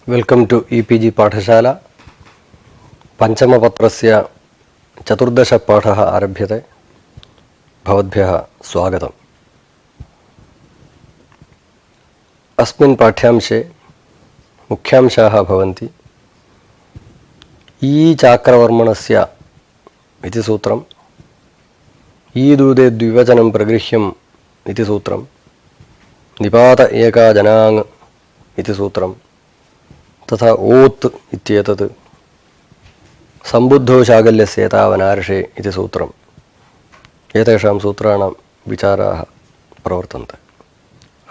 Welcome to EPG पाठशाला पंचमपत्रस्य चतुर्दशपाठः आरभ्यते। भवद्भ्यः स्वागतम्। अस्मिन् पाठ्यांशे मुख्यांशाः भवन्ति ई चाक्रवर्मणस्य इति सूत्रम्, ईदूदे द्विवचनं प्रगृह्यम् इति सूत्रम्, निपात एका जनाङ् इति सूत्रम्, तथा ओत् इत्येतत्, सम्बुद्धो शाकल्यस्य एतावनार्षे इति सूत्रम्। एतेषां सूत्राणां विचाराः प्रवर्तन्ते।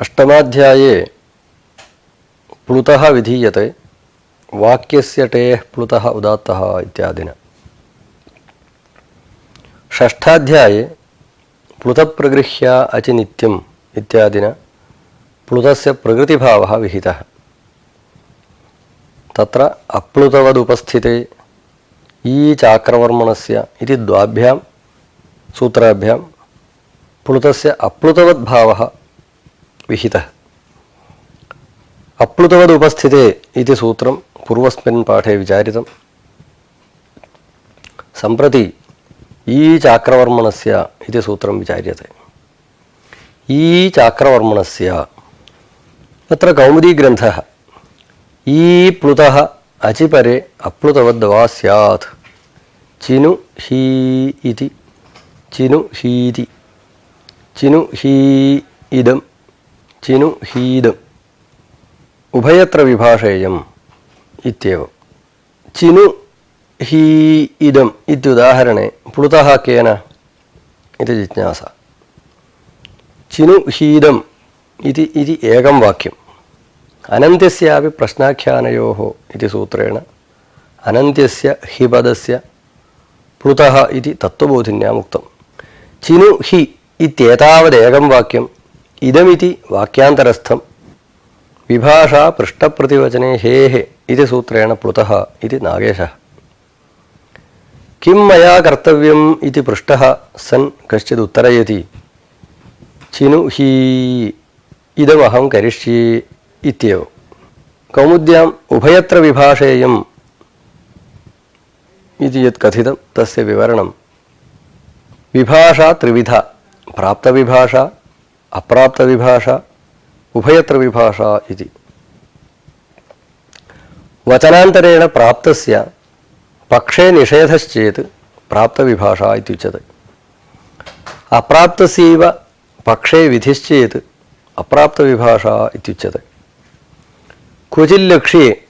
अष्टमाध्याये प्लुतः विधीयते वाक्यस्य टेः प्लुतः उदात्तः इत्यादिना। षष्ठाध्याये प्लुतप्रगृह्य अचिनित्यम् इत्यादिना प्लुतस्य प्रकृतिभावः विहितः। तत्र अप्लुतवदुपस्थिते ई चाक्रवर्मणस्य इति द्वाभ्यां सूत्राभ्यां प्लुतस्य अप्लुतवद्भावः विहितः। अप्लुतवदुपस्थिते इति सूत्रं पूर्वस्मिन् पाठे विचारितं। सम्प्रति ई चाक्रवर्मणस्य इति सूत्रं विचार्यते। ई चाक्रवर्मणस्य तत्र कौमुदीग्रन्थः ई प्लुतः अचिपरे अप्लुतवद्वा स्यात्। चिनु ही इति, चिनु हीति, चिनु ही इदं, चिनु हीदम् उभयत्र विभाषेयम् इत्येवं। चिनु ही इदम् इत्युदाहरणे प्लुतः केन इति जिज्ञासा। चिनु हीदम् इति एकं वाक्यम्। अनन्त्यस्यापि प्रश्नाख्यानयोः इति सूत्रेण अनन्त्यस्य हि पदस्य प्लुतः इति तत्त्वबोधिन्याम् उक्तम्। चिनु हि इत्येतावदेकं वाक्यम् इदमिति वाक्यान्तरस्थं विभाषा पृष्ठप्रतिवचने हेः इति सूत्रेण प्लुतः इति नागेशः। किं मया कर्तव्यम् इति पृष्टः सन् कश्चित् उत्तरयति चिनु हि इदमहं करिष्ये इत्येव। कौमुद्याम् उभयत्र विभाषेयम् इति यत् कथितं तस्य विवरणं विभाषा त्रिविधा, प्राप्तविभाषा, अप्राप्तविभाषा, उभयत्र विभाषा इति। वचनान्तरेण प्राप्तस्य पक्षे निषेधश्चेत् प्राप्तविभाषा इत्युच्यते। अप्राप्तस्यैव पक्षे विधिश्चेत् अप्राप्तविभाषा इत्युच्यते। क्वचिल्लक्ष्ये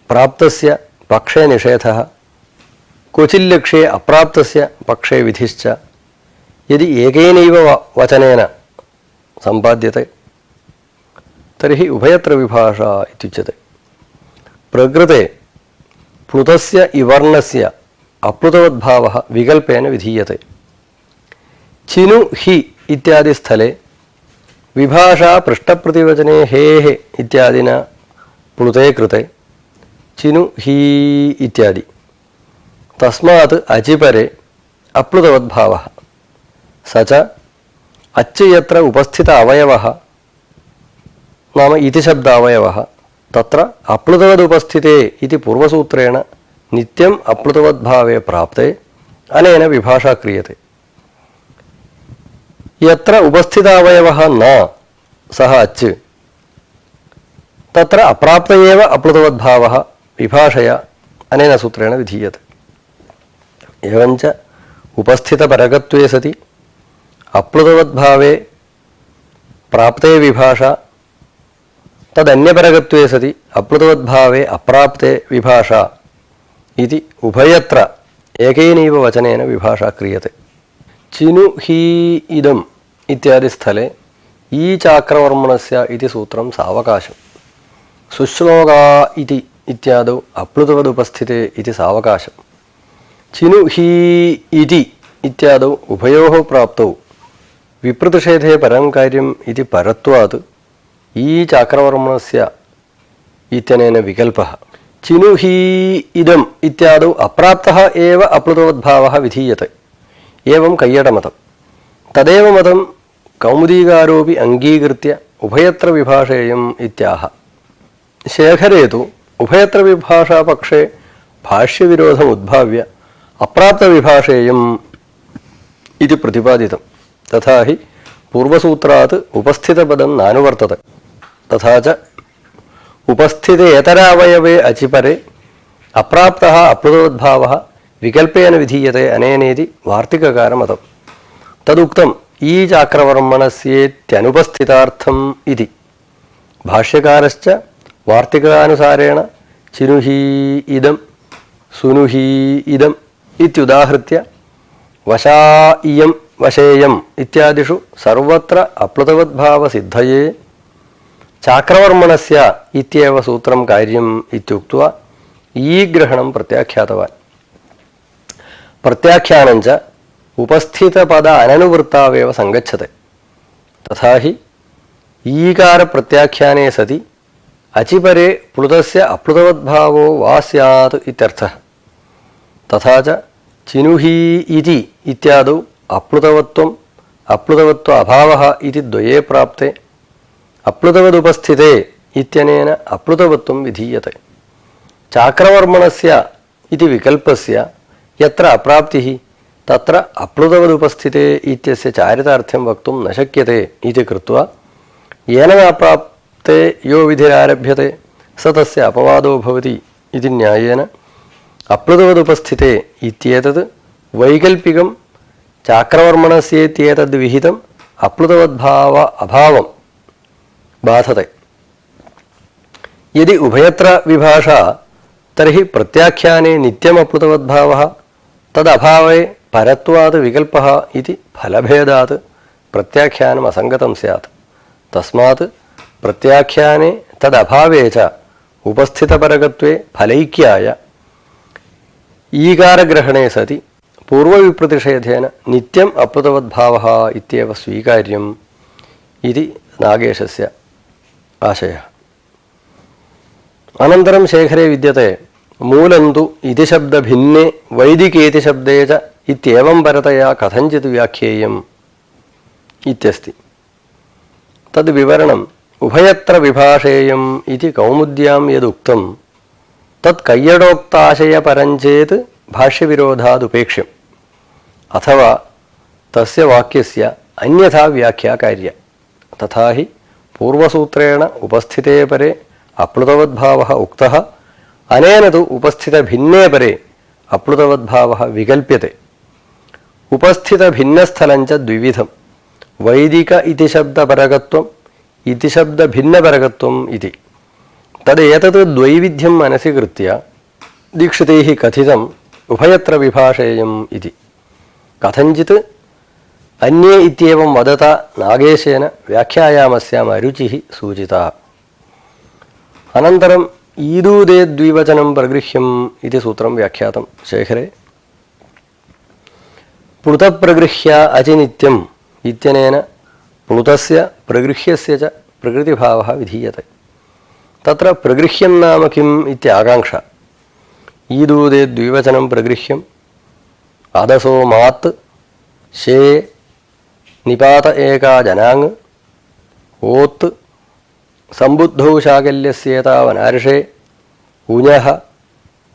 प्राप्तस्य पक्षे निषेधः, क्वचिल्लक्ष्ये अप्राप्तस्य पक्षे विधिश्च यदि एकेनैव वचनेन सम्पाद्यते तर्हि उभयत्र विभाषा इत्युच्यते। प्रकृते प्लुतस्य इवर्णस्य अप्लुतवद्भावः विकल्पेन विधीयते। चिनु हि इत्यादि स्थले विभाषा पृष्ठप्रतिवचने हेः इत्यादिना प्लुते कृते चिनु ही इत्यादि। तस्मात् अचिपरे अप्लुतवद्भावः। स च अच् यत्र उपस्थित अवयवः नाम इति शब्दावयवः तत्र अप्लुतवदुपस्थिते इति पूर्वसूत्रेण नित्यम् अप्लुतवद्भावे प्राप्ते अनेन विभाषा क्रियते। यत्र उपस्थितावयवः न सः अच् तत्र अप्राप्त एव अप्लुतवद्भावः विभाषया अनेन सूत्रेण विधीयते। एवञ्च उपस्थितपरगत्वे सति अप्लुतवद्भावे प्राप्ते विभाषा, तदन्यपरगत्वे सति अप्लुतवद्भावे अप्राप्ते विभाषा इति उभयत्र एकेनैव वचनेन विभाषा क्रियते। चिनु ही इदम् इत्यादि स्थले ई चाक्रवर्मणस्य इति सूत्रं सावकाशम्। सुश्लोका इति इत्यादौ अप्लुतवदुपस्थिते इति सावकाशम्। चिनु ही इति इत्यादौ उभयोः प्राप्तौ विप्रतिषेधे परं कार्यम् इति परत्वात् ई चाक्रवर्मणस्य इत्यनेन विकल्पः। चिनु ही इदम् इत्यादौ अप्राप्तः एव अप्लुतवद्भावः विधीयते। एवं कैयटमतं। तदेव मतं कौमुदीकारोऽपि अङ्गीकृत्य उभयत्र विभाषेयम् इत्याह। शेखरे तु उभयत्र विभाषापक्षे भाष्यविरोधमुद्भाव्य अप्राप्तविभाषेयम् इति प्रतिपादितं। तथा हि पूर्वसूत्रात् उपस्थितपदं नानुवर्तते। तथा च उपस्थितेतरावयवे अचिपरे अप्राप्तः अप्लुतोद्भावः विकल्पेन विधीयते अनेनेति वार्तिककारमतम्। तदुक्तम् ई चाक्रवर्मणस्येत्यनुपस्थितार्थम् इति। भाष्यकारश्च वार्तिकानुसारेण चिनुही इदं सुनुही इदम् इत्युदाहृत्य वशा इयं वशेयम् इत्यादिषु सर्वत्र अप्लुतवद्भावसिद्धये चाक्रवर्मणस्य इत्येव सूत्रं कार्यम् इत्युक्त्वा ई ग्रहणं प्रत्याख्यातवान्। प्रत्याख्यानं च उपस्थितपद अननुवृत्तावेव संगच्छते। तथा हि ईकार प्रत्याख्याने सति अचिपरे प्लुतस्य अप्लुतवद्भावो वा स्यात् इत्यर्थः। तथा च चिनुही इति इत्यादौ अप्लुतवत्वम् अप्लुतवत्व अभावः इति द्वये प्राप्ते अप्लुतवदुपस्थिते इत्यनेन अप्लुतवत्वं विधीयते। चाक्रवर्मणस्य इति विकल्पस्य यत्र अप्राप्तिः तत्र अप्लुतवदुपस्थिते इत्यस्य चारितार्थ्यं वक्तुं न शक्यते इति कृत्वा येन अप्राप्ते यो विधिरारभ्यते स तस्य अपवादो भवति इति न्यायेन अप्लुतवदुपस्थिते इत्येतत् वैकल्पिकं चाक्रवर्मणस्येत्येतद्विहितम् अप्लुतवद्भाव अभावं बाधते। यदि उभयत्र विभाषा तर्हि प्रत्याख्याने नित्यम् अप्लुतवद्भावः तदभावे परत्वात् विकल्पः इति फलभेदात् प्रत्याख्यानम् असङ्गतं स्यात्। तस्मात् प्रत्याख्याने तदभावे च उपस्थितपरकत्वे फलैक्याय ईकारग्रहणे सति पूर्वविप्रतिषेधेन नित्यम् अप्लुतवद्भावः इत्येव स्वीकार्यम् इति नागेशस्य आशयः। अनन्तरं शेखरे विद्यते मूलन्तु इति शब्दभिन्ने वैदिकेति शब्दे च इत्येवं परतया कथञ्चित् व्याख्येयम् इत्यस्ति। तद्विवरणम् उभयत्र विभाषेयम् इति कौमुद्यां यदुक्तं तत् कैयडोक्ताशयपरञ्चेत् भाष्यविरोधादुपेक्ष्यम् अथवा तस्य वाक्यस्य अन्यथा व्याख्या कार्या। तथा हि पूर्वसूत्रेण उपस्थिते परे अप्लुतवद्भावः उक्तः अनेन तु उपस्थितभिन्ने परे अप्लुतवद्भावः विकल्प्यते। उपस्थितभिन्नस्थलं च द्विविधं वैदिक इति शब्दपरकत्वम् इति शब्दभिन्नपरकत्वम् इति। तदेतत् द्वैविध्यं मनसि कृत्य दीक्षितैः कथितम् उभयत्र विभाषेयम् इति। कथञ्चित् अन्ये इत्येवं वदता नागेशेन व्याख्यायामस्याम् अरुचिः सूचिता। अनन्तरम् ईदूदे द्विवचनं प्रगृह्यम् इति सूत्रं व्याख्यातं शेखरे। प्लुतप्रगृह्य अचिनित्यम् इत्यनेन प्लुतस्य प्रगृह्यस्य च प्रकृतिभावः विधीयते। तत्र प्रगृह्यं नाम किम् इत्याकाङ्क्षा। ईदूदे द्विवचनं प्रगृह्यम् अदसो मात् शे निपात एका जनाङ् ओत् सम्बुद्धौ शाकल्यस्येतावनार्षे उञः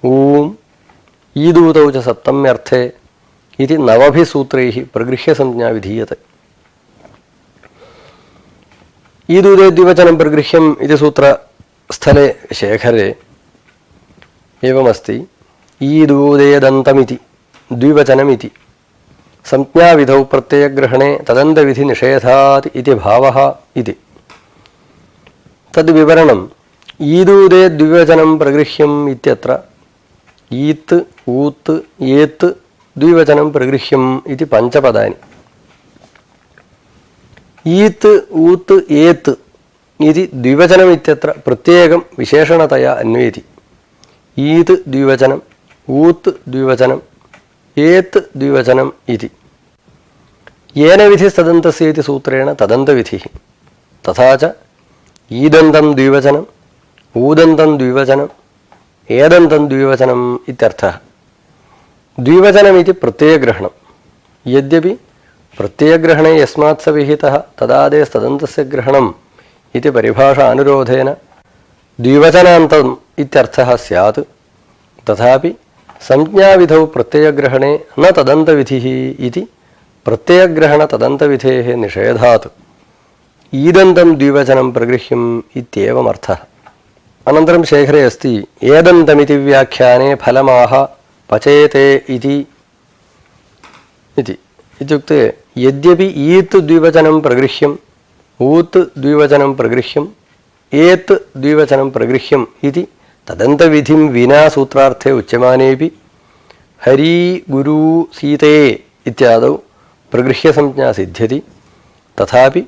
ऊम् ईदूतौ च सप्तम्यर्थे इति नवभिः सूत्रैः प्रगृह्यसंज्ञा विधीयते। ईदूदे द्विवचनं प्रगृह्यम् इति सूत्रस्थले शेखरे एवमस्ति। ईदूदेदन्तमिति द्विवचनमिति संज्ञाविधौ प्रत्ययग्रहणे तदन्तविधिनिषेधात् इति भावः इति। तद्विवरणम् ईदूदे द्विवचनं प्रगृह्यम् इत्यत्र ईत् ऊत् एत् द्विवचनं प्रगृह्यम् इति पञ्चपदानि। ईत् ऊत् एत् इति द्विवचनमित्यत्र प्रत्येकं विशेषणतया अन्वेति। ईत् द्विवचनम् ऊत् द्विवचनम् एत् द्विवचनम् इति। येन विधिस्तदन्तस्य इति सूत्रेण तदन्तविधिः। तथा च ईदन्तं द्विवचनम् ऊदन्तं द्विवचनम् एदन्तं द्विवचनम् इत्यर्थः। द्विवचनमिति प्रत्ययग्रहणं। यद्यपि प्रत्ययग्रहणे यस्मात् स विहितः तदादेस्तदन्तस्य ग्रहणम् इति परिभाषा अनुरोधेन द्विवचनान्तम् इत्यर्थः स्यात् तथापि संज्ञाविधौ प्रत्ययग्रहणे न तदन्तविधिः इति प्रत्ययग्रहणतदन्तविधेः निषेधात् ईदन्तं द्विवचनं प्रगृह्यम् इत्येवमर्थः। अनन्तरं शेखरे अस्ति एदन्तमिति व्याख्याने फलमाह पचेते इति इत्युक्ते यद्यपि ईत् द्विवचनं प्रगृह्यम् ऊत् द्विवचनं प्रगृह्यम् एत् द्विवचनं प्रगृह्यम् इति तदन्तविधिं विना सूत्रार्थे उच्यमानेपि हरि गुरु सीते इत्यादौ प्रगृह्यसंज्ञा सिद्ध्यति तथापि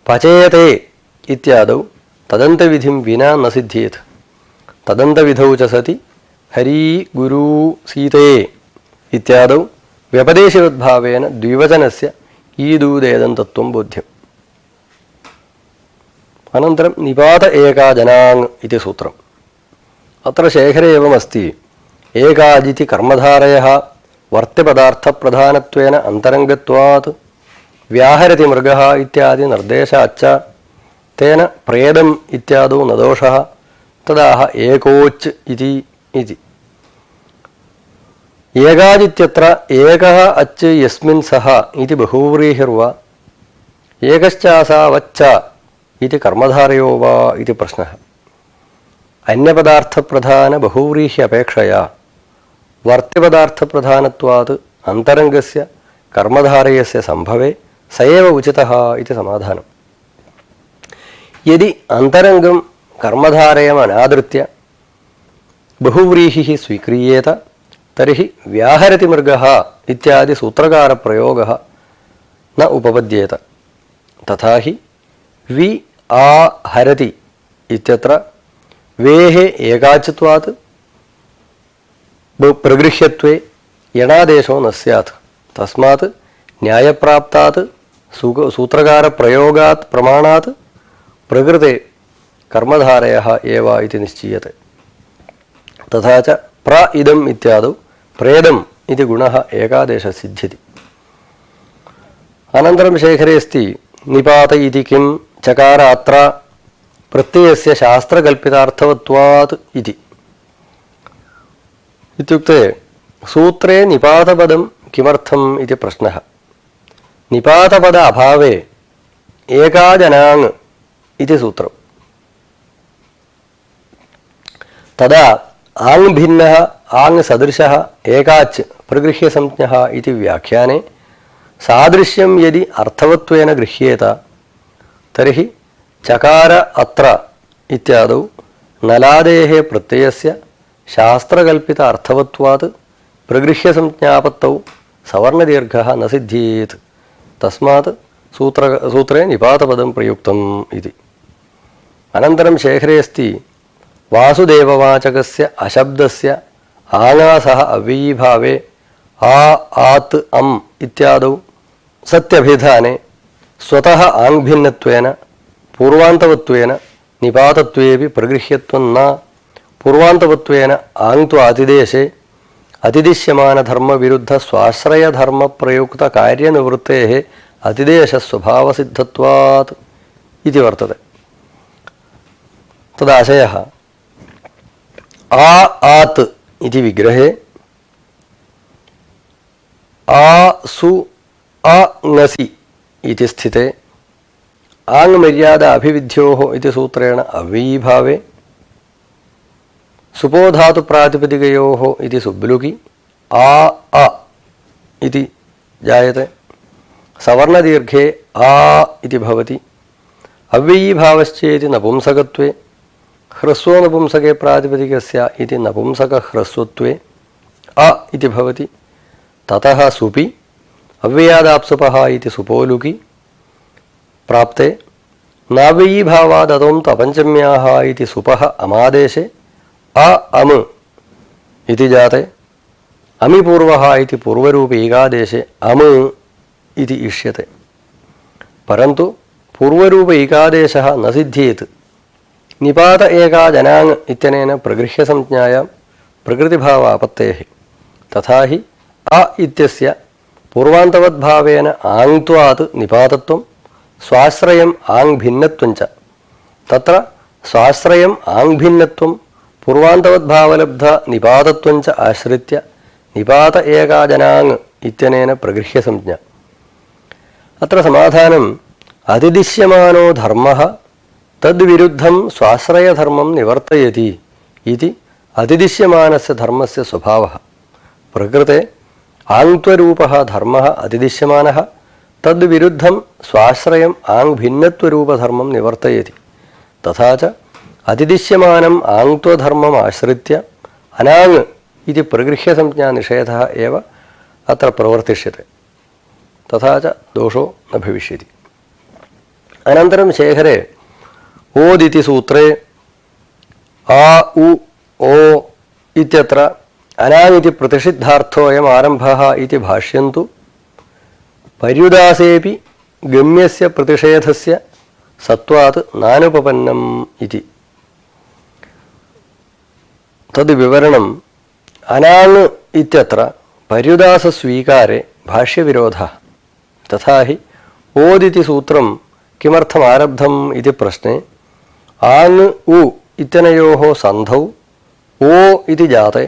पचेते इत्यादौ तदन्तविधिं विना न सिद्ध्येत्। तदन्तविधौ च सति हरि गुरु सीते इत्यादौ व्यपदेशवद्भावेन द्विवचनस्य ईदूदेदन्तत्वं बोध्यम्। अनन्तरं निपात एका जनाङ् इति सूत्रम्। अत्र शेखरे एवमस्ति एकाजिति कर्मधारयः वर्त्यपदार्थप्रधानत्वेन अन्तरङ्गत्वात् व्याहरति मृगः इत्यादि निर्देशाच्च तेन प्रेदम् इत्यादौ न दोषः तदाह एकोच् इति। एकाजित्यत्र एकः अच् यस्मिन् सः इति बहुव्रीहिर्वा एकश्चासावच्च इति कर्मधारयो वा इति प्रश्नः। अन्यपदार्थप्रधान बहुव्रीह्य अपेक्षया वर्त्यपदार्थप्रधानत्वात् अन्तरङ्गस्य कर्मधारयस्य सम्भवे स एव उचितः इति समाधानम्। यदि अन्तरङ्गं कर्मधारयम् अनादृत्य बहुव्रीहिः स्वीक्रियेत तर्हि व्याहरति मृगः इत्यादि सूत्रकारप्रयोगः न उपपद्येत। तथा हि वि आ हरति इत्यत्र वेः एकाच्त्वात् प्रगृह्यत्वे यणादेशो न स्यात्। तस्मात् न्यायप्राप्तात् सूत्रकारप्रयोगात् प्रमाणात् प्रकृते कर्मधारयः एव इति निश्चीयते। तथा च प्र इदम् इत्यादौ प्रेदम् इति गुणः एकादेशसिद्ध्यति। अनन्तरं शेखरे अस्ति निपात इति किं चकार अत्र प्रत्ययस्य शास्त्रकल्पितार्थवत्वात् इति। इत्युक्ते सूत्रे निपातपदं किमर्थम् इति प्रश्नः। निपातपद अभावे एका जनाङ् इति सूत्रम्। तदा आङ् भिन्नः आङ् सदृशः एकाच् प्रगृह्यसंज्ञः इति व्याख्याने सादृश्यं यदि अर्थवत्वेन गृह्येत तर्हि चकार अत्र इत्यादौ नलादेः प्रत्ययस्य शास्त्रकल्पित अर्थवत्वात् प्रगृह्यसंज्ञापत्तौ सवर्णदीर्घः न सिद्ध्येत्। तस्मात् सूत्रे निपातपदं प्रयुक्तम् इति। अनन्तरं शेखरे अस्ति वासुदेववाचकस्य अशब्दस्य आङासः अव्ययीभावे आ आत् अम् इत्यादौ सत्यभिधाने स्वतः आङ्भिन्नत्वेन पूर्वान्तवत्वेन निपातत्वेपि प्रगृह्यत्वं न पूर्वान्तवत्वेन आङ्त्व अतिदेशे अतिदिश्यमानधर्मविरुद्ध स्वाश्रयधर्मप्रयुक्तकार्यनिवृत्तेः अतिदेशस्वभावसिद्धत्वात् इति वर्तते। तदाशयः आ आत् इति विग्रहे आ सु अङसि इति स्थिते आङ् मर्यादा अभिविध्योः इति सूत्रेण अव्ययीभावे सुपोधातु प्रातिपदिकयोः इति सुब्लुकि आ अ इति जायते। सवर्णदीर्घे आ इति भवति। अव्ययीभावश्चेति नपुंसकत्वे ह्रस्वो नपुंसके प्रातिपदिकस्य इति नपुंसकह्रस्वत्वे अ इति भवति। ततः सुपि अव्ययादाप्सुपः इति सुपोलुकि प्राप्ते नाव्ययीभावादतों तपञ्चम्याः इति सुपः अमादेशे अ अम् इति जाते। अमिपूर्वः इति पूर्वरूपे एकादेशे अम् इति इष्यते। परन्तु पूर्वरूप एकादेशः न सिद्ध्येत्। निपात एका जनाङ् इत्यनेन प्रगृह्यसंज्ञायां प्रकृतिभावापत्तेः। तथा हि अ इत्यस्य पूर्वान्तवद्भावेन आङ्त्वात् निपातत्वं स्वाश्रयम् आङ् भिन्नत्वं च तत्र സ്വാശ്രയം ആംഭിന്നത്വം പൂർവാന്തവദ്ഭാവലബ്ധ നിപാതത്വം ച ആശ്രിത്യ നിപാത ഏകാജനാങ് ഇത്യനേന പ്രഗൃഹ്യ സംജ്ഞ. അത്ര സമാധാനം അതിദിശ്യമാനോ ധർമ്മഃ തദ്വിരുദ്ധം സ്വാശ്രയധർമ്മം നിവർത്തയതി ഇതി അതിദിശ്യമാനസ്യ ധർമ്മസ്യ സ്വഭാവഃ. പ്രകൃതേ ആങ്ത്വരൂപഃ ധർമ്മഃ അതിദിശ്യമാനഃ തദ്വിരുദ്ധം സ്വാശ്രയം ആങ്ഭിന്നത്വരൂപധർമ്മം നിവർത്തയതി. തഥാ ച അതിദിശ്യമാനം ആങ്ത്വധർമ്മം ആശ്രിത്യ അനാങ് ഇതി പ്രഗൃഹ്യസംജ്ഞാ നിഷേധഃ ഏവ അത്ര പ്രവർത്തിഷ്യത്തെ. തഥാ ച ദോഷോ ന ഭവിഷ്യതി. അനന്തരം ശേഖരെ ഓദിതി സൂത്രേ ആ ഉ ഓ ഇത്യത്ര അനാമിതി പ്രതിഷിദ്ധാർത്ഥോയം ആരംഭഃ ഇതി ഭാഷ്യം തു പര്യുദാസേപി ഗമ്യസ്യ പ്രതിഷേധസ്യ സത്വാത് നാനുപപന്നം ഇതി. തദ് വിവരണം അനാങ് ഇത്യത്ര പര്യുദാസസ്വീകാരെ ഭാഷ്യവിരോധഃ. തഥാ ഹി ഓദിതി സൂത്രം കിമർത്ഥം ആരബ്ധം ഇതി പ്രശ്നെ ആങ് ഉ ഇത്യനയോः സന്ധൗ ഓ ഇതി ജാതേ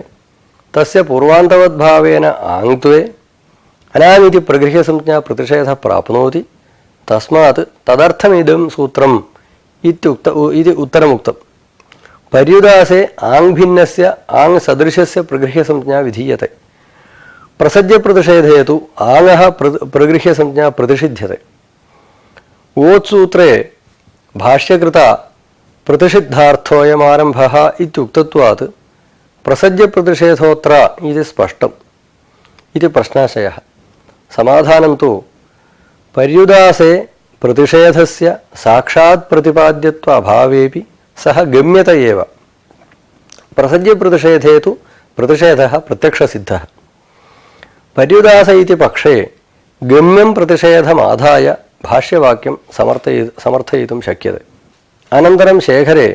തസ്യ പൂർവാന്തവദ്ഭാവേന ആങ്ത്വേ അനാമിതി പ്രഗൃഹ്യസംജ്ഞാ പ്രതിഷേധ പ്രാപ്നോതി. തസ്മാത് തദർത്ഥമിദം സൂത്രം ഇതി ഉത്തരമുക്തം. പര്യുദാസേ ആങ്ഭിന്നസ്യ ആങ് സദൃശസ്യ പ്രഗൃഹ്യസംജ്ഞാ വിധീയത്തെ. പ്രസജ്യപ്രതിഷേധേ തു ആങ്ങഃ പ്രഗൃഹ്യസംജ്ഞാ പ്രതിഷിധ്യത്തെ. ഓത്സൂത്രേ ഭാഷ്യകൃത പ്രതിഷിദ്ധാർത്ഥോയമാരംഭഃ ഇത്യുക്തത്വാത് പ്രസജ്യപ്രതിഷേധോത്ര ഇതി സ്പഷ്ടം ഇതി പ്രശ്നാശയഃ. സമാധാനം തു പര്യുദാസേ പ്രതിഷേധസ്യ സാക്ഷാത് പ്രതിപാദ്യത്വ അഭാവേപി സഹ ഗമ്യത ഏവ. പ്രസജ്യപ്രതിഷേധേ തു പ്രതിഷേധഃ പ്രത്യക്ഷസിദ്ധഃ. പര്യുദാസ ഇതി പക്ഷേ ഗമ്യം പ്രതിഷേധമാധായ ഭാഷ്യവാക്യം സമർത്ഥയിതും ശക്യത്തെ. അനന്തരം ശേഖരെ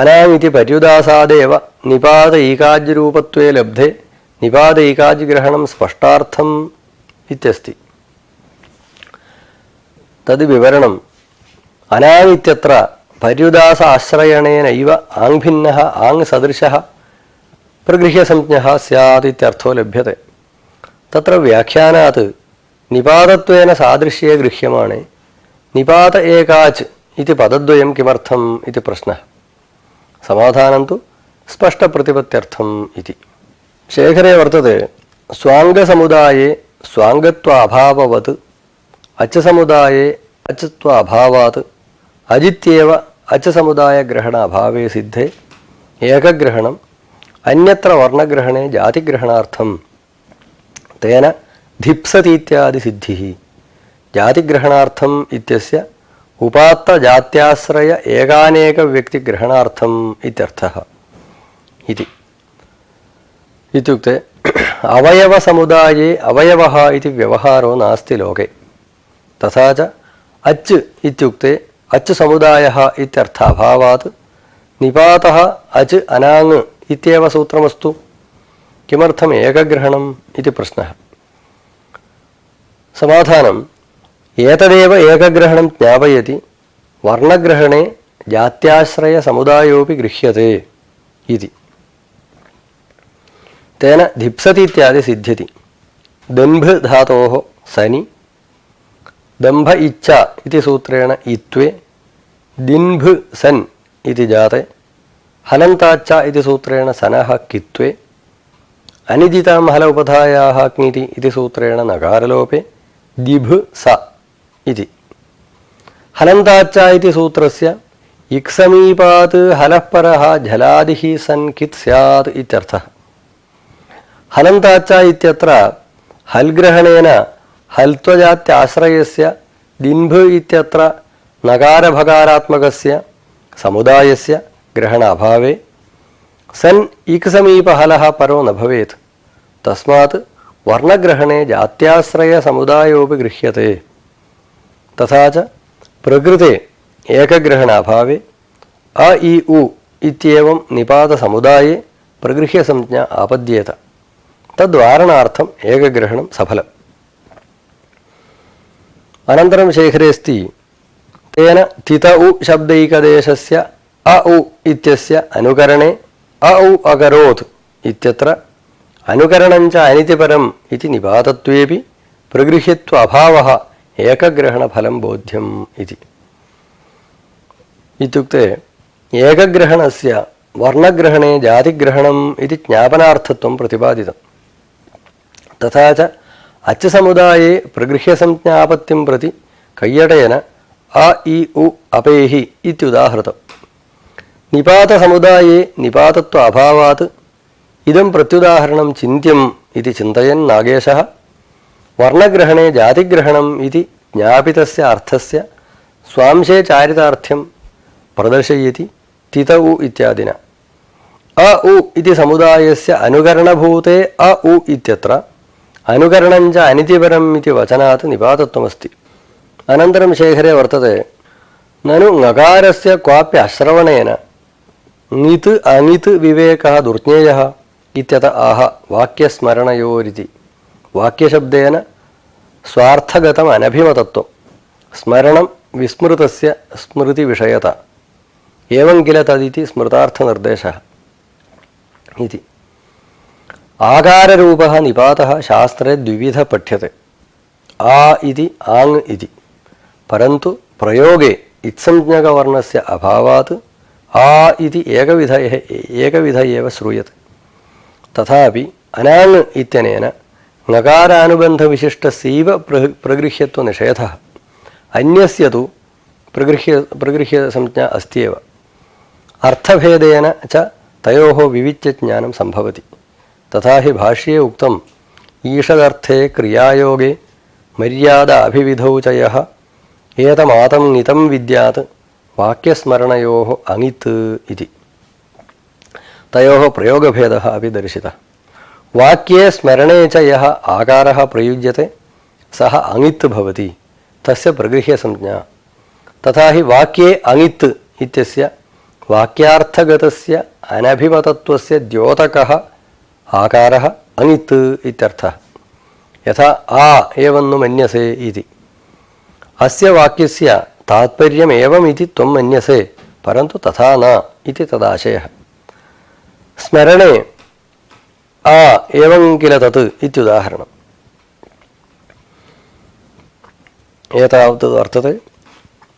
അനാമിതി പര്യുദാസാദേവ നിപാതൈകാജ്യരൂപത്വേ ലബ്ധേ നിപാതൈകാജ്യഗ്രഹണം സ്പഷ്ടാർത്ഥം ഇത്യസ്തി. തദ് വിവരണം അനാമിത്യത്ര പര്യുദാസ ആശ്രയണേനൈവ ആങ്ഭിന്നഃ ആങ് സദൃശഃ പ്രഗൃഹ്യസംജ്ഞഃ സ്യാത് ഇത്യർത്ഥോ ലഭ്യത്തെ. തത്ര വ്യാഖ്യാനാത് നിപാതത്വേന സാദൃശ്യേ ഗൃഹ്യമാണേ നിപാത ഏകാച് ഇതി പദദ്വയം കിമർത്ഥം ഇതി പ്രശ്നഃ. സമാധാനം തു സ്പഷ്ടപ്രതിപത്യർത്ഥം ഇതി. ശേഖരേ വർത്തത്തെ സ്വാംഗസമുദായേ സ്വാംഗത്വാഭാവവത് അച്ചസമുദായേ അച്ചത്വാഭാവാത് അജിത്യേവ അച്ചസമുദായഗ്രഹണ അഭാവേ സിദ്ധേ ഏകഗ്രഹണം അന്യത്ര വർണ്ണഗ്രഹണേ ജാതിഗ്രഹണാർത്ഥം തേന ധിപ്സതീത്യാദി സിദ്ധിഃ. ജാതിഗ്രഹണാർത്ഥം ഇത്യസ്യ ഉപാത്ത ജാത്യാശ്രയ ഏകാനേക വ്യക്തിഗ്രഹണാർത്ഥം ഇത്യർത്ഥഃ ഇതി. ഇത്യുക്തെ അവയവസമുദായേ അവയവഃ ഇതി വ്യവഹാരോ നാസ്തി ലോകേ. തഥാ ച അച്ച് ഇത്യുക്തെ അച്ച് സമുദായഃ ഇത്യർത്ഥാഭാവാത് നിപാതഃ അച്ച് അനാങ് ഇത്യേവ സൂത്രമസ്തു. കിമർത്ഥം ഏകഗ്രഹണം ഇതി പ്രശ്നഃ. സമാധാനം ഏതദേവ ഏകഗ്രഹണം ജ്ഞാപയതി വർണ്ണഗ്രഹണേ ജാത്യാശ്രയ സമുദായോപി ഗൃഹ്യത്തെ ഇതി. തേന ധിപ്സതി ഇത്യാദി സിദ്ധ്യതി. ദംഭ് ധാതോഃ സനി ദംഭ ഇച്ഛ ഇതി സൂത്രേണ ഇത്വേ ദിൻഭ് സൻ ഇതി ജാതേ ഹലന്താച്ച ഇതി സൂത്രേണ സനഃ കിത്വേ അനിദിതാം ഹല ഉപധായാഃ ക്നീതി ഇതി സൂത്രേണ നകാരലോപേ ദിഭ് സ ഇതി. ഹലന്താച്ച ഇതി സൂത്രസ്യ ഇക്സമീപാത് ഹലഃ പരഃ ജലാദിഃ സൻ കിത് സ്യാത് ഇത്യർത്ഥഃ. ഹലന്താച്ച ഇത്യത്ര ഹൽഗ്രഹണേന ഹൽത്വജാത്യാശ്രയസ്യ ദിൻഭ് ഇത്യത്ര നകാരഭകാരാത്മകസ്യ സമുദായസ്യ ഗ്രഹണാഭാവേ സൻ ഇക്സമീപഹലഃ പരോ ന ഭവേത്. തസ്മാത് വർണ്ണഗ്രഹണേ ജാത്യാശ്രയ സമുദായോപി ഗൃഹ്യത്തെ. തഥാ ച പ്രകൃതേ ഏകഗ്രഹണാഭാവേ അ ഇ ഉ ഇത്യേവം നിപാതസമുദായേ പ്രഗൃഹ്യസംജ്ഞ ആപദ്യേത. തദ്വാരണാർത്ഥം ഏകഗ്രഹണം സഫലം. അനന്തരം ശേഖരേസ്തി തേന തിത ഉ ശബ്ദൈകദേശസ്യ अ उ इत्यस्य अनुकरणे अ उ अकरोत् इत्यत्र अनुकरणञ्च अनितिपरम् इति निपातत्वेऽपि प्रगृह्यत्व अभावः एकग्रहणफलं बोध्यम् इति। इत्युक्ते एकग्रहणस्य वर्णग्रहणे जातिग्रहणम् इति ज्ञापनार्थत्वं प्रतिपादितम्। तथा च अच्समुदाये प्रगृह्यसंज्ञापत्तिं प्रति कैयटेन अ इ उ अपेहि इत्युदाहृतम्। निपातसमुदाये निपातत्व अभावात् इदं प्रत्युदाहरणं चिन्त्यम् इति चिन्तयन् नागेशः वर्णग्रहणे जातिग्रहणम् इति ज्ञापितस्य अर्थस्य स्वांशे चारितार्थ्यं प्रदर्शयति तित उ इत्यादिना। अ उ इति समुदायस्य अनुकरणभूते अ उ इत्यत्र अनुकरणञ्च अनितिपरम् इति वचनात् निपातत्वमस्ति। अनन्तरं शेखरे वर्तते ननु ङकारस्य क्वाप्य अश्रवणेन ङित् अङित् विवेकः दुर्ज्ञेयः इत्यत आह वाक्यस्मरणयोरिति। वाक्यशब्देन स्वार्थगतम् अनभिमतत्वं स्मरणं विस्मृतस्य स्मृतिविषयता एवं किल तदिति स्मृतार्थनिर्देशः इति। आकाररूपः निपातः शास्त्रे द्विविध पठ्यते आ इति आङ् इति। परन्तु प्रयोगे इत्संज्ञकवर्णस्य अभावात् आ इति एकविध एव श्रूयते। तथापि अनाङ् इत्यनेन ङकारानुबन्धविशिष्टस्यैव प्रगृह्यत्वनिषेधः। अन्यस्य तु प्रगृह्यसंज्ञा अस्त्येव। अर्थभेदेन च तयोः विविच्यज्ञानं सम्भवति। तथा हि भाष्ये उक्तम् ईषदर्थे क्रियायोगे मर्यादा अभिविधौ च यः एतमातं ङितं विद्यात् वाक्यस्मरणयोः अङित् इति। तयोः प्रयोगभेदः अपि दर्शितः। वाक्ये स्मरणे च यः आकारः प्रयुज्यते सः अङित् भवति, तस्य प्रगृह्यसंज्ञा। तथा हि वाक्ये अङित् इत्यस्य वाक्यार्थगतस्य अनभिमतत्वस्य द्योतकः आकारः अङित् इत्यर्थः। यथा आ एवं नु मन्यसे इति। अस्य वाक्यस्य तात्पर्यमेवमिति त्वं मन्यसे, परन्तु तथा न इति तदाशयः। स्मरणे आ एवं किल तत् इत्युदाहरणम्। एतावत् वर्तते।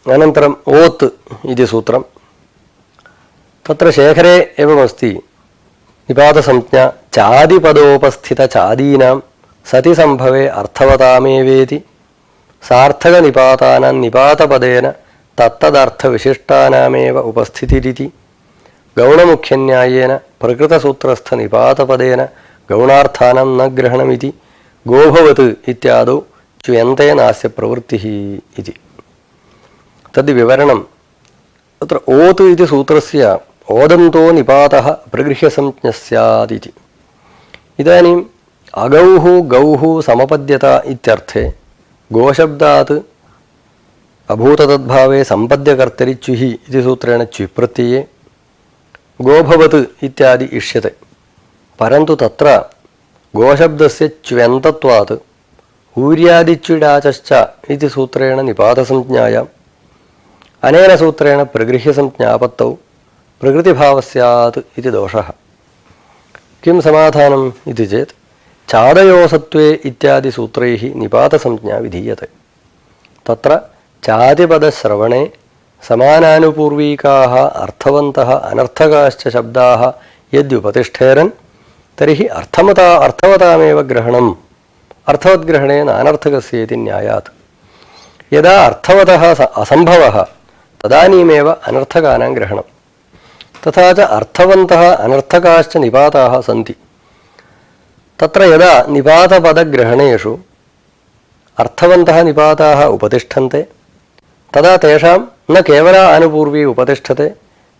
अनन्तरम् ओत् इति सूत्रम्। तत्र शेखरे एवमस्ति निपातसंज्ञा चादिपदोपस्थितचादीनां सति सम्भवे अर्थवतामेवेति सार्थकनिपातानां निपातपदेन तत्तदर्थविशिष्टानामेव उपस्थितिरिति गौणमुख्यन्यायेन प्रकृतसूत्रस्थनिपातपदेन गौणार्थानां न ग्रहणमिति गोभवत् इत्यादौ च्यन्ते नास्य प्रवृत्तिः इति। तद्विवरणं तत्र ओत् इति सूत्रस्य ओदन्तो निपातः प्रगृह्यसंज्ञः स्यात् इति। इदानीम् अगौः गौः समपद्यता इत्यर्थे गोशब्दात् अभूततद्भावे सम्पद्यकर्तरि च्युः इति सूत्रेण च्युप्रत्यये गोभवत् इत्यादि इष्यते। परन्तु तत्र गोशब्दस्य च्यन्तत्वात् ऊर्यादिच्युडाचश्च इति सूत्रेण निपातसंज्ञायाम् अनेन सूत्रेण प्रगृह्यसंज्ञापत्तौ प्रकृतिभावः स्यात् इति दोषः। किं समाधानम् इति चेत् चादयोसत्वे इत्यादि सूत्रैः निपातसंज्ञा विधीयते। तत्र चादिपदश्रवणे समानानुपूर्वीकाः अर्थवन्तः अनर्थकाश्च शब्दाः यद्युपतिष्ठेरन् तर्हि अर्थवतामेव ग्रहणम् अर्थवद्ग्रहणेन अनर्थकस्य इति न्यायात्। यदा अर्थवतः असम्भवः तदानीमेव अनर्थकानां ग्रहणम्। तथा च अर्थवन्तः अनर्थकाश्च निपाताः सन्ति। तत्र यदा निपातपदग्रहणेषु अर्थवन्तः निपाताः उपतिष्ठन्ते तदा तेषां न केवला आनुपूर्वी उपतिष्ठते,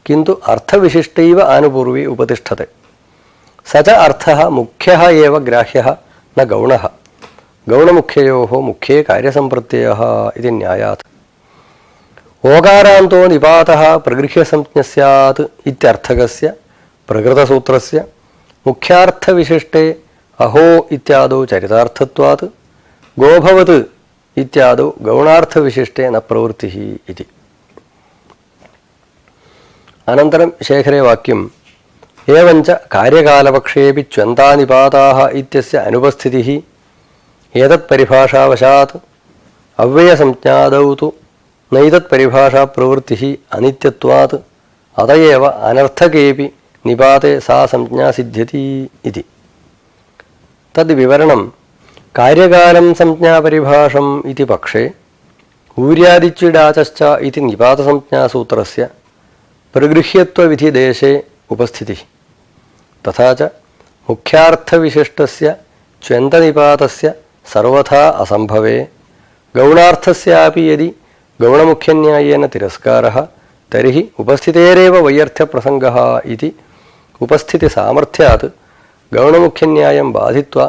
किन्तु अर्थविशिष्टैव आनुपूर्वी उपतिष्ठते। स च अर्थः मुख्यः एव ग्राह्यः न गौणः। गौणमुख्ययोः मुख्ये कार्यसम्प्रत्ययः इति न्यायात्। ओकारान्तो निपातः प्रगृह्यसंज्ञः स्यात् इत्यर्थकस्य प्रकृतसूत्रस्य मुख्यार्थविशिष्टे अहो इत्यादौ चरितार्थत्वात् गोभवत् इत्यादौ गौणार्थविशिष्टे न प्रवृत्तिः इति। अनन्तरं शेखरे वाक्यम् एवञ्च कार्यकालपक्षेऽपि च्वन्तानिपाताः इत्यस्य अनुपस्थितिः एतत्परिभाषावशात् अव्ययसंज्ञादौ तु नैतत्परिभाषाप्रवृत्तिः अनित्यत्वात् अत एव अनर्थकेऽपि निपाते सा संज्ञा सिद्ध्यति इति। तद्विवरणं कार्यकालं संज्ञापरिभाषम् इति पक्षे ऊर्यादिच्युडाचश्च इति निपातसंज्ञासूत्रस्य प्रगृह्यत्वविधिदेशे उपस्थितिः। तथा च मुख्यार्थविशिष्टस्य च्वन्तनिपातस्य सर्वथा असम्भवे गौणार्थस्यापि यदि गौणमुख्यन्यायेन तिरस्कारः तर्हि उपस्थितेरेव वैयर्थ्यप्रसङ्गः इति उपस्थितिसामर्थ्यात् गौणमुख्यन्यायं बाधित्वा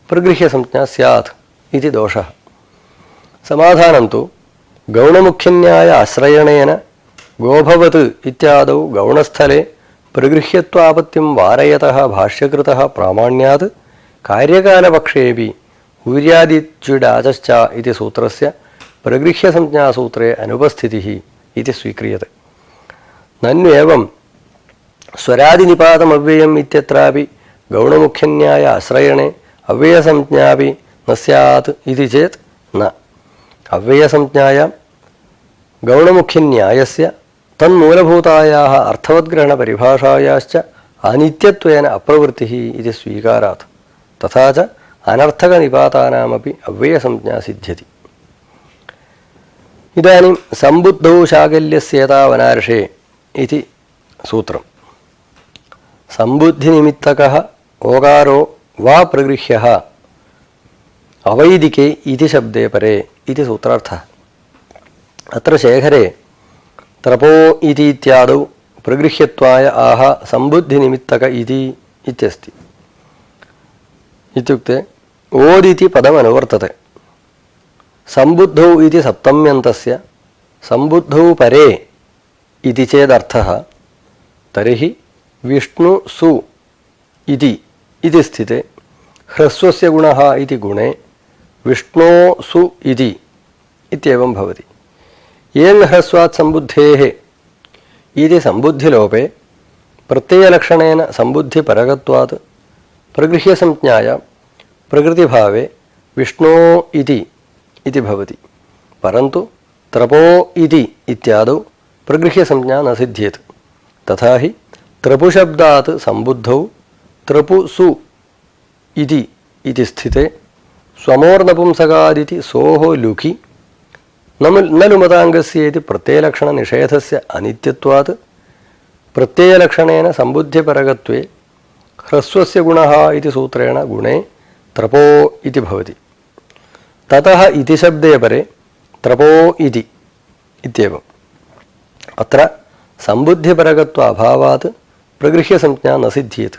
प्रगृह्यसंज्ञा स्यात् इति दोषः। समाधानं तु गौणमुख्यन्याय आश्रयणेन गोभवत् इत्यादौ गौणस्थले प्रगृह्यत्वापत्तिं वारयतः भाष्यकृतः प्रामाण्यात् कार्यकालपक्षेऽपि ऊर्यादिच्युडाचश्च इति सूत्रस्य प्रगृह्यसंज्ञासूत्रे अनुपस्थितिः इति स्वीक्रियते। नन्वेवं स्वरादिनिपातमव्ययम् इत्यत्रापि गौणमुख्यन्याय आश्रयणे अव्ययसंज्ञापि न स्यात् इति चेत् न। अव्ययसंज्ञायां गौणमुख्यन्यायस्य तन्मूलभूतायाः अर्थवद्ग्रहणपरिभाषायाश्च अनित्यत्वेन अप्रवृत्तिः इति स्वीकारात् तथा च अनर्थकनिपातानामपि अव्ययसंज्ञा सिद्ध्यति। इदानीं सम्बुद्धौ शाकल्यस्येतावनार्षे इति सूत्रम्। सम्बुद्धिनिमित्तकः ओकारो वा प्रगृह्यः अवैदिके इति शब्दे परे इति सूत्रार्थः। अत्र शेखरे त्रपो इति इत्यादौ प्रगृह्यत्वाय आह सम्बुद्धिनिमित्तक इति इत्यस्ति। इत्युक्ते ओदिति पदमनुवर्तते। सम्बुद्धौ इति सप्तम्यन्तस्य सम्बुद्धौ परे इति चेदर्थः तर्हि विष्णु सु इति स्थिते ह्रस्वस्य गुणः इति गुणे विष्णो सु इत्येवं भवति। येन ह्रस्वात् सम्बुद्धेः इति सम्बुद्धिलोपे प्रत्ययलक्षणेन सम्बुद्धिपरगत्वात् प्रगृह्यसंज्ञायां प्रकृतिभावे विष्णो इति भवति। परन्तु त्रपो इत्यादौ प्रगृह्यसंज्ञा न सिद्ध्येत्। तथा हि त्रपुशब्दात् सम्बुद्धौ त्रपुसु इति स्थिते स्वमोर्नपुंसकादिति सोः लुकि न लुमताङ्गस्य इति प्रत्ययलक्षणनिषेधस्य अनित्यत्वात् प्रत्ययलक्षणेन सम्बुद्धिपरगत्वे ह्रस्वस्य गुणः इति सूत्रेण गुणे त्रपो इति भवति। ततः इति शब्दे परे त्रपो इत्येवम्। अत्र सम्बुद्धिपरगत्व अभावात् प्रगृह्यसंज्ञा न सिद्ध्येत्।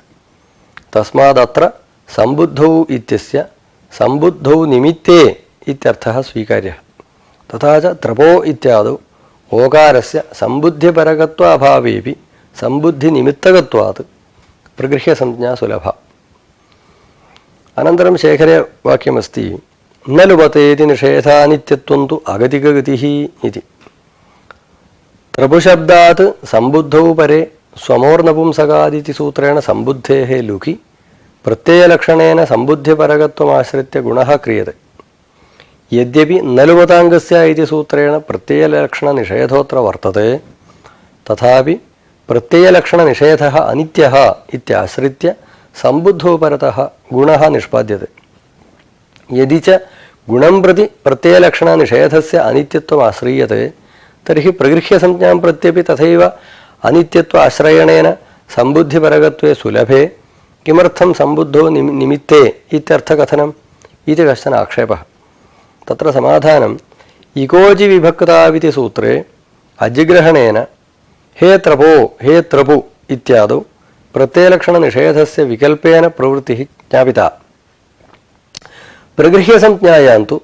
तस्मादत्र सम्बुद्धौ इत्यस्य सम्बुद्धौ निमित्ते इत्यर्थः स्वीकार्यः। तथा च त्रपो इत्यादौ ओकारस्य सम्बुद्धिपरगत्व अभावेपि सम्बुद्धिनिमित्तकत्वात् प्रगृह्यसंज्ञा सुलभा। अनन्तरं शेखरे वाक्यमस्ति न लुबतेति निषेधानित्यत्वं तु अगतिकगतिः इति। त्रपुशब्दात् सम्बुद्धौ परे स्वमोर्नपुंसकादिति सूत्रेण सम्बुद्धेः लुकि प्रत्ययलक्षणेन सम्बुद्धिपरगत्वमाश्रित्य गुणः क्रियते। यद्यपि न लुबताङ्गस्य इति सूत्रेण प्रत्ययलक्षणनिषेधोऽत्र वर्तते तथापि प्रत्ययलक्षणनिषेधः अनित्यः इत्याश्रित्य सम्बुद्धौ परतः गुणः निष्पाद्यते। यदि च गुणं प्रति प्रत्ययलक्षणनिषेधस्य अनित्यत्वम् आश्रीयते तर्हि प्रगृह्यसंज्ञां प्रत्यपि तथैव अनित्यत्वाश्रयणेन सम्बुद्धिपरगत्वे सुलभे किमर्थं सम्बुद्धौ निमित्ते इत्यर्थकथनम् इति कश्चन आक्षेपः। तत्र समाधानम् इकोजि विभक्ताविति सूत्रे अजिग्रहणेन हे त्रपो हे त्रपु इत्यादौ प्रत्ययलक्षणनिषेधस्य विकल्पेन प्रवृत्तिः ज्ञापिता। प्रगृह्यसंज्ञायां तु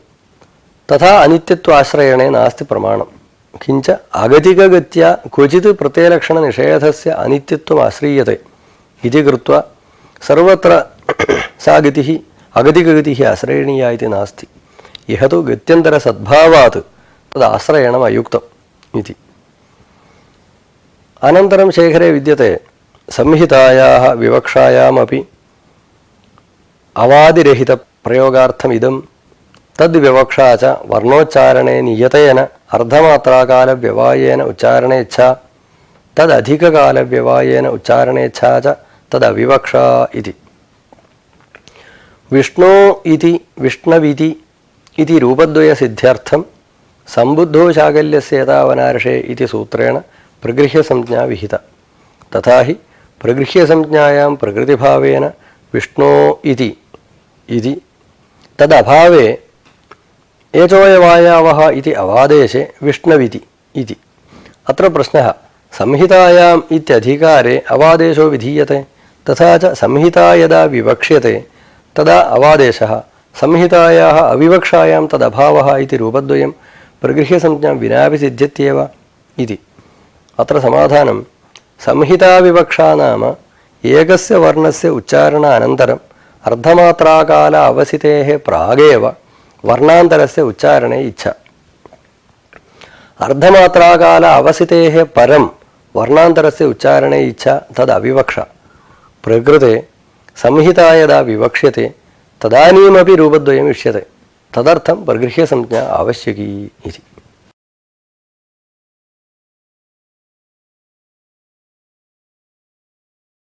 तथा अनित्यत्वाश्रयणे नास्ति प्रमाणम्। किञ्च आगतिकगत्या क्वचित् प्रत्ययलक्षणनिषेधस्य अनित्यत्वम् आश्रीयते इति कृत्वा सर्वत्र सा गतिः अगतिकगतिः आश्रयणीया इति नास्ति। इह तु गत्यन्तरसद्भावात् तदाश्रयणम् अयुक्तम् इति। अनन्तरं शेखरे विद्यते संहितायाः विवक्षायामपि अवादिरहितप्रयोगार्थमिदं तद्विवक्षा च वर्णोच्चारणे नियतेन अर्धमात्राकालव्यवायेन उच्चारणेच्छा तदधिककालव्यवायेन उच्चारणेच्छा च तदविवक्षा इति। विष्णो इति विष्णविति इति रूपद्वयसिद्ध्यर्थं सम्बुद्धो शाकल्यस्य यथावनार्षे इति सूत्रेण प्रगृह्यसंज्ञा विहिता। तथा हि प्रगृह्यसंज्ञायां प्रकृतिभावेन विष्णो इति तदभावे एचोयवायावः इति अवादेशे विष्णविति इति। अत्र प्रश्नः संहितायाम् इत्यधिकारे अवादेशो विधीयते, तथा च संहिता यदा विवक्ष्यते तदा अवादेशः, संहितायाः अविवक्षायां तदभावः इति रूपद्वयं प्रगृह्यसंज्ञां विनापि सिद्ध्यत्येव इति। अत्र समाधानं संहिताविवक्षा नाम एकस्य वर्णस्य उच्चारणानन्तरम् अर्धमात्राकाल अवसितेः प्रागेव वर्णान्तरस्य उच्चारणे इच्छा। अर्धमात्राकाल अवसितेः परं वर्णान्तरस्य उच्चारणे इच्छा तदविवक्षा। प्रकृते संहिता यदा विवक्ष्यते तदानीमपि रूपद्वयम् इष्यते, तदर्थं प्रगृह्यसंज्ञा आवश्यकी इति।